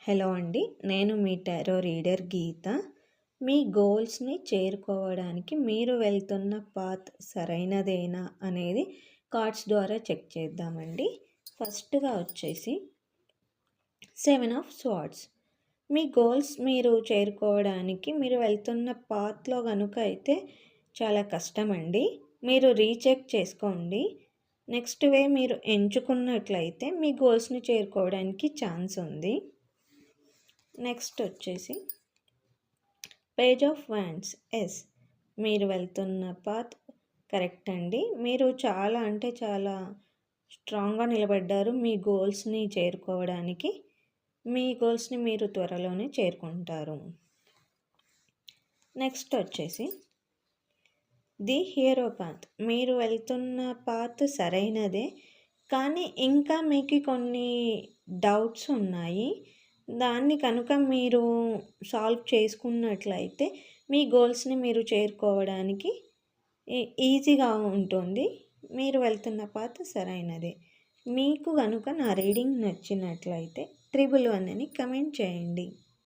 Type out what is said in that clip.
Hello అండి. నేను మీ tarot reader గీత. మీ గోల్స్‌ని చేరుకోవడానికి మీరు వెళ్తున్న పాత్ సరైనదేనా అనేది కార్డ్స్ ద్వారా చెక్ చేద్దామండి. ఫస్ట్‌గా వచ్చేసి 7 ఆఫ్ స్వార్డ్స్. మీ గోల్స్ మీరు చేరుకోవడానికి మీరు వెళ్తున్న పాత్‌లో గనుక అయితే చాలా కష్టమండి. మీరు రీచెక్ చేసుకోండి. నెక్స్ట్ వే మీరు ఎంచుకున్నట్లయితే మీ గోల్స్‌ని చేరుకోవడానికి ఛాన్స్ ఉంది. నెక్స్ట్ వచ్చేసి పేజ్ ఆఫ్ వాండ్స్. ఎస్, మీరు వెళ్తున్న పాత్ కరెక్ట్ అండి. మీరు చాలా అంటే చాలా స్ట్రాంగ్గా నిలబడ్డారు మీ గోల్స్ని చేరుకోవడానికి. మీ గోల్స్ని మీరు త్వరలోనే చేరుకుంటారు. నెక్స్ట్ వచ్చేసి ది హీరో పాత్. మీరు వెళ్తున్న పాత్ సరైనదే, కానీ ఇంకా మీకు కొన్ని డౌట్స్ ఉన్నాయి. దాన్ని కనుక మీరు సాల్వ్ చేసుకున్నట్లయితే మీ గోల్స్ని మీరు చేరుకోవడానికి ఈజీగా ఉంటుంది. మీరు వెళ్తున్న పాత్ సరైనదే. మీకు కనుక నా రీడింగ్ నచ్చినట్లయితే 111 అని కమెంట్ చేయండి.